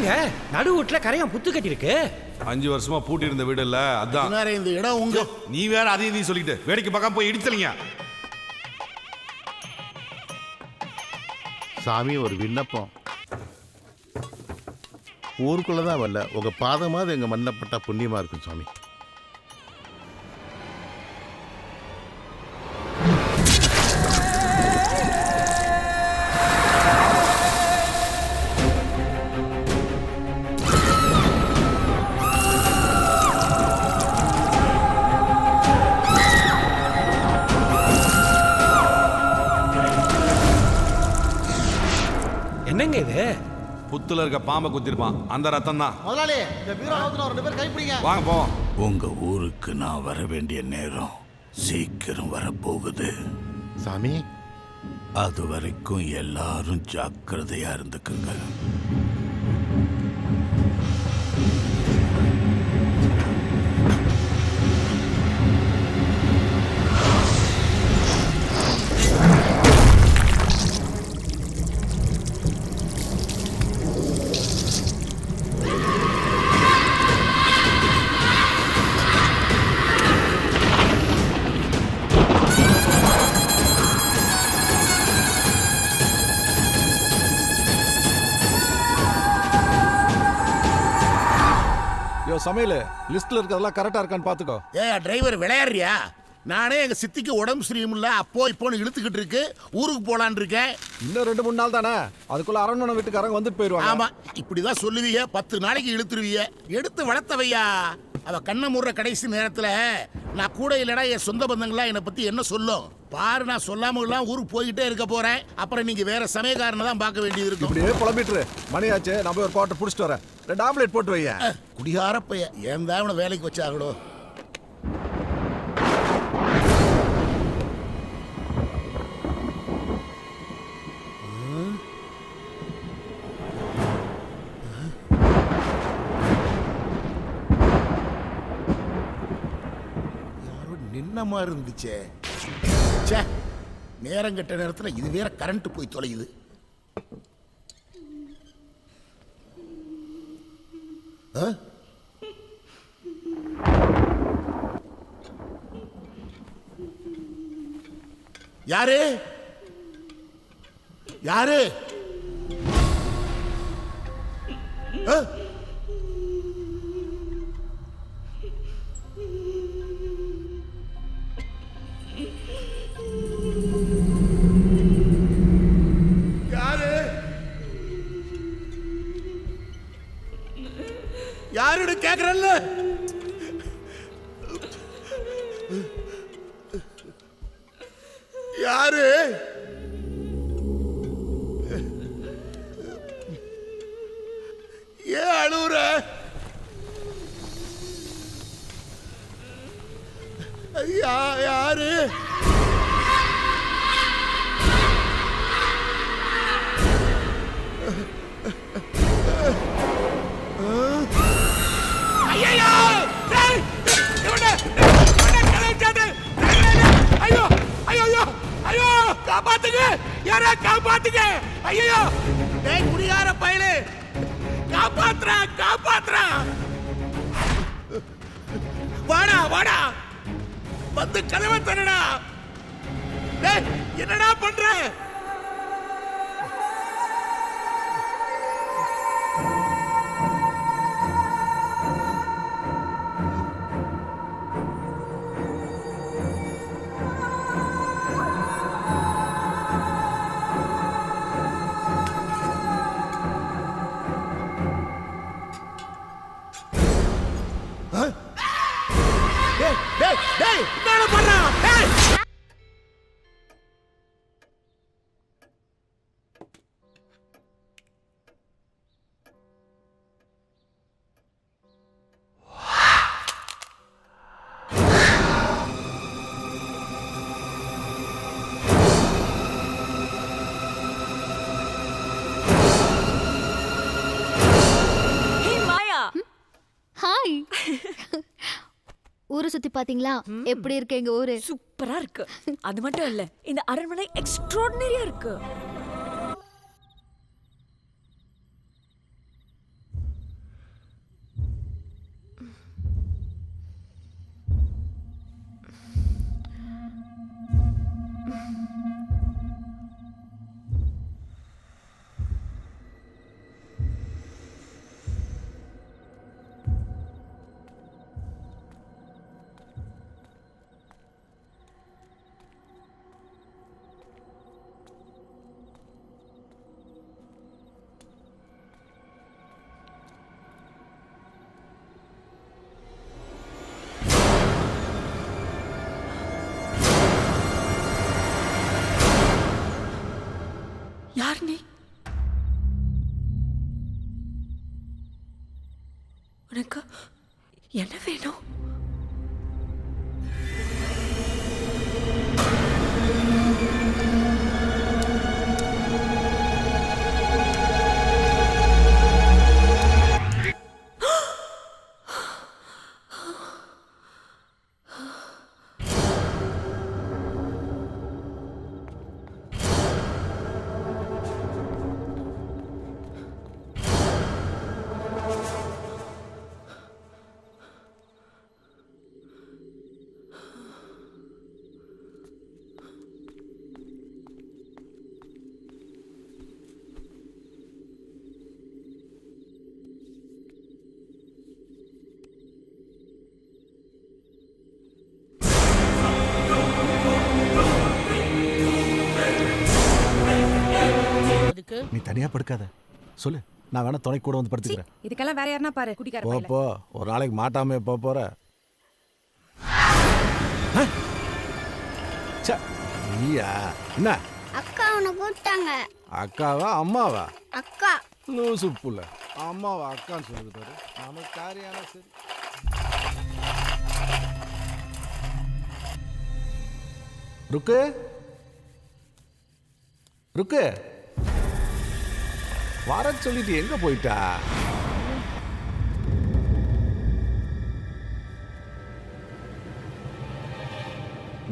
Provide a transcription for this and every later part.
என்னங்க நடு வீட்டுல கரையான் புத்து கட்டி இருக்கு? 5 வருஷமா பூட்டி இருந்த வீடு இல்ல, அதான். இந்த இடம் உங்க. நீ வேற அதையும் நீ சொல்லிட்டு வேடிக்கை பார்க்காம போய் இடிச்சலீங்க. சாமி, ஒரு விண்ணப்பம். ஊருக்குள்ளதான் வரல, உங்க பாதமாவது எங்க மண்ணப்பட்டா புண்ணியமா இருக்கும் சாமி. என்னங்க இது? புத்துல இருக்க பாம்பை குத்திருப்பான், அந்த ரத்தம் தான். முதலாளி, இந்த பீரோ அவுத்துன 2 பேர் கைப்பிடிங்க. வாங்க போவோம். உங்க ஊருக்கு நான் வர வேண்டிய நேரம் சீக்கிரம் வரப்போகுது சாமி, அது வரைக்கும் எல்லாரும் ஜாக்கிரதையா இருந்துக்குங்க. சமையல் லிஸ்ட்ல இருக்கிறதெல்லாம் கரெக்டா இருக்கான்னு பாத்துக்கோ. டிரைவர் விளையாடுறியா? நானே எங்க சித்திக்கு உடம்பு சரியில்லை, அப்போ இப்போன்னு இழுத்துக்கிட்டு இருக்கு, ஊருக்கு போலான் இருக்கேன். இன்னும் 2-3 நாள் தானே, அதுக்குள்ள அரண்மனை வீட்டுக்காரங்க வந்துட்டு போயிருவாங்க. ஆமா, இப்படிதான் சொல்லுவீங்க. 10 நாளைக்கு இழுத்துருவீங்க. எடுத்து வளர்த்தவையா அவ கண்ண முற கடைசி நேரத்துல நான் கூட இல்லடா என் சொந்த பந்தங்களா என்னை பத்தி என்ன சொல்லும் பாரு. நான் சொல்லாம எல்லாம் ஊருக்கு போய்கிட்டே இருக்க போறேன். அப்புறம் நீங்க வேற சமயக்காரனை தான் பார்க்க வேண்டியது இருக்கும். இப்படியே புலம்பிட்டு மணியாச்சு, நான் போய் ஒரு பாட்டை புடிச்சிட்டு வரேன். 2 ஆம்லேட் போட்டு வைய. குடிகார பைய, ஏன் தான் இவனை வேலைக்கு வச்சாங்களோ. நின்னமா இருந்துச்சே. நேரம் கெட்ட நேரத்தில் இது வேற கரண்ட் போய் தொலையுது. யாரு யாரு? யாருன்னு கேக்குறல்ல? யாரு? ஏன் அழுவுற? யாரு? காப்பாத்துங்க, யாரா காப்பாத்துங்க. ஐயோ, டேய் குடிகார பயலே, காப்பாத்துறா காப்பாத்துறா. வாடா வாடா, வந்து கதவை தரடா. டேய் என்னடா பண்ற? ஊரை சுத்தி பாத்தீங்களா? எப்படி இருக்கு எங்க ஊரு? சூப்பரா இருக்கு. அது மட்டும் இல்ல, இந்த அரண்மனை எக்ஸ்ட்ராடினரியா இருக்கு. யார் நீ? உனக்கு என்ன வேணும்? நீ தனியா படுக்காத, சொல்லு, நான் வேணா துணை கூட வந்து படுத்துக்கிறேன். இதுக்கெல்லாம் வேற யாருன்னா பாரு, குடிக்கார போ பையல. போ, ஒரு நாளைக்கு மாட்டாம போற. ச்சே, நீயா? என்ன அக்கா உன்னை கூப்பிட்டாங்க. அக்காவா அம்மாவா? அக்கா. லூசு புள்ள, அம்மாவா அக்கான்னு சொல்லுது பாரு. நமக்கு காரியான சரி. ருக்கு ருக்கு, வர சொல்லிட்டு எங்க போயிட்டா?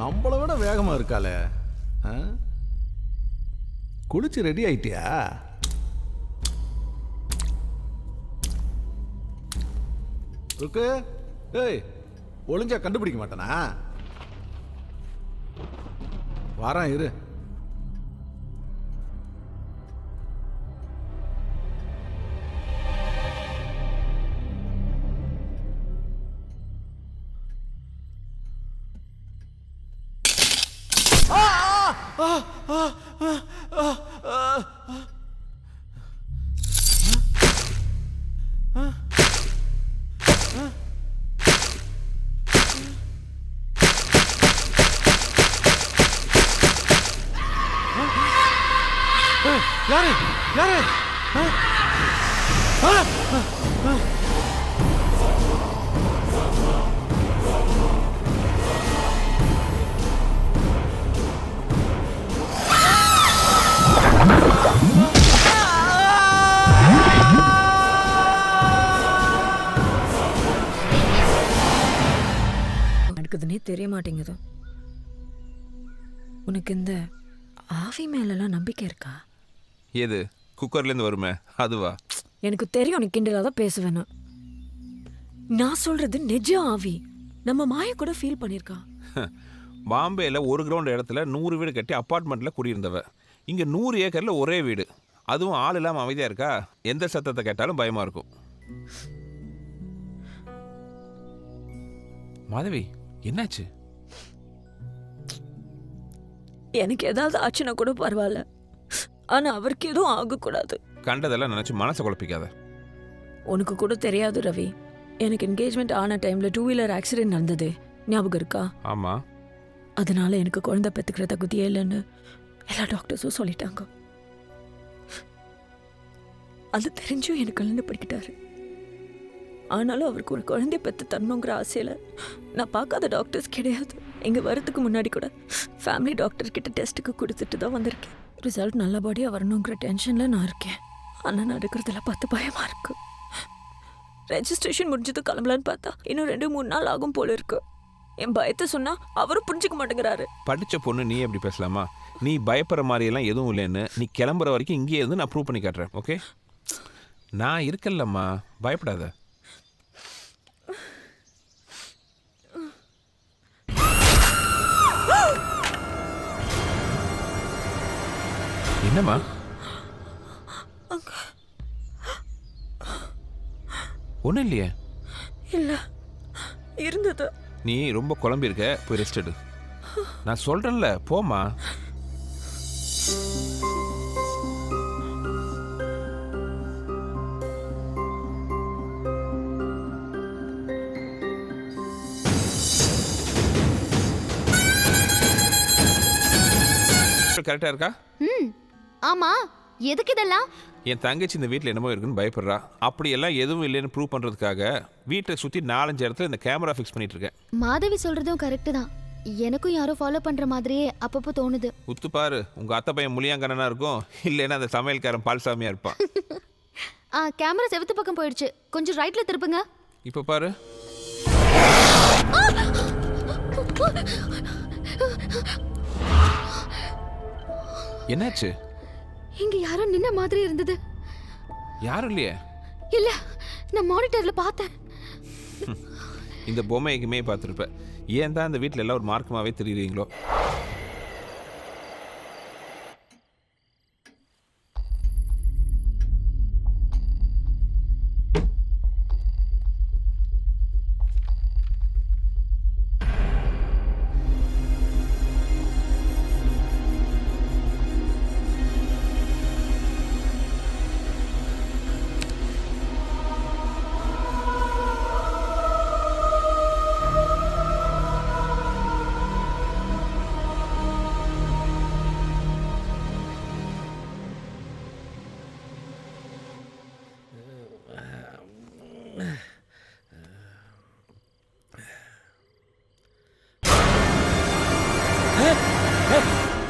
நம்மளை விட வேகமா இருக்காளே. குளிச்சு ரெடி ஆயிட்டியா? ருக்கு, ஏய், ஒளிஞ்சா கண்டுபிடிக்க மாட்டானா? வரேன் இரு. யாரு யாரு? நடக்குதுன்னே தெரிய மாட்டேங்குது. உனக்கு இந்த ஆவி மேலெல்லாம் நம்பிக்கை இருக்கா? எது குக்கர்லேருந்து வருமே அதுவா? எனக்கு தெரியும் நீ கிண்டலாக தான் பேசுவேன்னு. நான் சொல்றது நிஜ ஆவி. நம்ம மாய கூட ஃபீல் பண்ணியிருக்கா. பாம்பேயில் 1 கிரவுண்ட் இடத்துல 100 வீடு கட்டி அப்பார்ட்மெண்ட்டில் குடியிருந்தவ. இங்கே 100 ஏக்கரில் ஒரே வீடு, அதுவும் ஆள் இல்லாமல் அமைதியாக இருக்கா. எந்த சத்தத்தை கேட்டாலும் பயமாக இருக்கும். மாதவி, என்னாச்சு? எனக்கு ஏதாவது ஆச்சுன்னா கூட பரவாயில்ல, ஆனா அவருக்கு எதுவும் ஆகக்கூடாது. கண்டதெல்லாம் நினச்சி மனசை குழப்பிக்காத. உனக்கு கூட தெரியாது ரவி, எனக்கு என்கேஜ்மெண்ட் ஆன டைம்ல 2 வீலர் ஆக்சிடென்ட் நடந்தது, ஞாபகம் இருக்கா? ஆமாம். அதனால எனக்கு குழந்தை பெற்றுக்கிற தகுதியே இல்லைன்னு எல்லா டாக்டர்ஸும் சொல்லிட்டாங்க. அது தெரிஞ்சும் எனக்கு கல்யாணம் படிக்கிட்டாரு. ஆனாலும் அவருக்கு ஒரு குழந்தைய பெற்று தரணுங்கிற ஆசையில் நான் பார்க்காத டாக்டர்ஸ் கிடையாது. இங்கே வரதுக்கு முன்னாடி கூட ஃபேமிலி டாக்டர் கிட்ட டெஸ்ட்டுக்கு கொடுத்துட்டு தான் வந்திருக்கேன். ரிசல்ட் நல்லபடியாக வரணுங்கிற டென்ஷனில் நான் இருக்கேன். ஆனால் நடக்கிறதுல பார்த்து பயமாக இருக்கு. ரெஜிஸ்ட்ரேஷன் முடிஞ்சது கிளம்பலான்னு பார்த்தா இன்னும் 2-3 நாள் ஆகும் போல இருக்கு. என் பயத்தை சொன்னா அவரும் புரிஞ்சுக்க மாட்டேங்கிறாரு. படித்த பொண்ணு நீ எப்படி பேசலாமா? நீ பயப்படுற மாதிரியெல்லாம் எதுவும் இல்லைன்னு நீ கிளம்புற வரைக்கும் இங்கேயே இருந்து நான் ப்ரூவ் பண்ணி காட்டுறேன். ஓகே, நான் இருக்கல்லம்மா, பயப்படாத. என்னம்மா? ஒன்றும் இல்லையே. இல்லை, இருந்தது. நீ ரொம்ப குழம்பி இருக்க, போய் ரெஸ்ட் எடு. நான் சொல்கிறேன்ல, போம்மா. கரெக்டாக இருக்கா? ஆமா எதுக்கு இதெல்லாம்? என் தங்கச்சி இந்த வீட்டில் என்னமோ இருக்குன்னு பயப்படுறா. அப்படியெல்லாம் எதுவும் இல்லைன்னு ப்ரூவ் பண்ணுறதுக்காக வீட்டை சுற்றி 4-5 இடத்துல இந்த கேமரா ஃபிக்ஸ் பண்ணிட்டு இருக்கேன். மாதவி சொல்றதும் கரெக்ட் தான். எனக்கும் யாரோ ஃபாலோ பண்ற மாதிரியே அப்பப்போ தோணுது. உத்து பாரு, உங்கள் அத்தை பையன் முளியாங்கண்ணனா இருக்கும், இல்லைன்னா அந்த சமையல்காரன் பால்சாமியாக இருப்பான். கேமரா செவுத்து பக்கம் போயிடுச்சு. கொஞ்சம் ரைட்ல திருப்புங்க. இப்போ பாரு. என்னாச்சு? இங்க யாரோ நின்ன மாதிரி இருந்தது. யாரும் இல்லையே. இல்ல, நான் மானிட்டர்ல பார்த்தேன். இந்த பொம்மை எங்குமே பார்த்துருப்பேன். ஏன் தான் இந்த வீட்டில் எல்லாம் ஒரு மார்க்கமாகவே தெரியுறீங்களோ?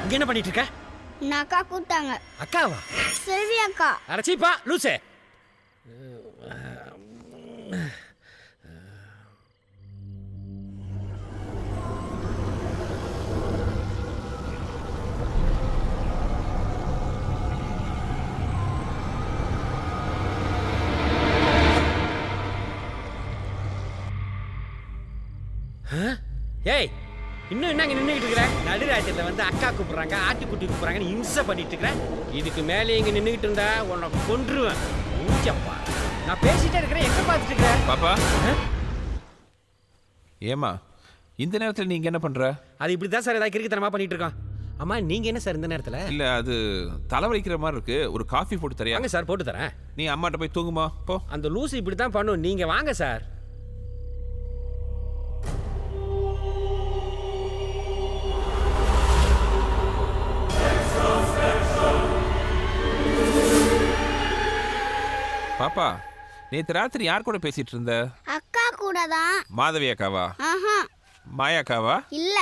இங்க என்ன பண்ணிட்டு இருக்க? நான் அக்கா கூப்பிட்டாங்க. அக்காவா? செல்வி அக்கா. அரைச்சிப்பா லூசே. ஏய், இன்னும் என்னங்க நின்றுட்டு இருக்கிற? நடுராத்திரில வந்து அக்கா கூப்பிடுறாங்க, ஆட்டுக்குட்டி கூப்பிடுறாங்கன்னு இம்சை பண்ணிட்டு இருக்கிறேன். இதுக்கு மேலே இங்க நின்றுகிட்டு இருந்தா உன்னை கொன்றுவேன். மூஞ்சப்பா, நான் பேசிட்டே இருக்கிறேன், எங்க பார்த்துட்டு இருக்கிற? பாப்பா, ஏமா இந்த நேரத்தில் நீங்க என்ன பண்ற? அது இப்படி தான் சார் ஏதாவது கிறுக்குத்தனமா பண்ணிட்டு இருக்கோம். அம்மா நீங்க என்ன சார் இந்த நேரத்துல? இல்ல, அது தலைவலிக்கிற மாதிரி இருக்கு. ஒரு காஃபி போட்டு தரியா? வாங்க சார், போட்டு தரேன். நீ அம்மாட்ட போய் தூங்குமா போ. அந்த லூசு இப்படி தான் பண்ணும். நீங்க வாங்க சார். பாப்பா, நேற்று ராத்திரி யார் கூட பேசிட்டு இருந்த? அக்கா கூட தான். மாதவி அக்காவா? ஆஹா, மாயா அக்காவா? இல்ல.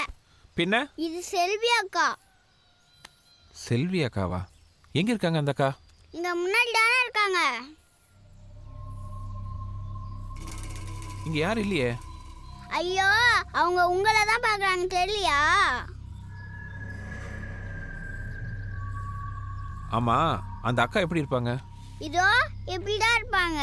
பின்ன? இது செல்வி அக்கா. செல்வி அக்காவா? எங்க இருக்காங்க அந்த அக்கா? இங்க முன்னாடி தானே இருக்காங்க. இங்க யாரும் இல்லையே. ஐயோ, அவங்க உங்களை தான் பார்க்குறாங்க, தெரியலையா? ஆமா, அந்த அக்கா எப்படி இருப்பாங்க? இதோ இப்படி தான் இருப்பாங்க.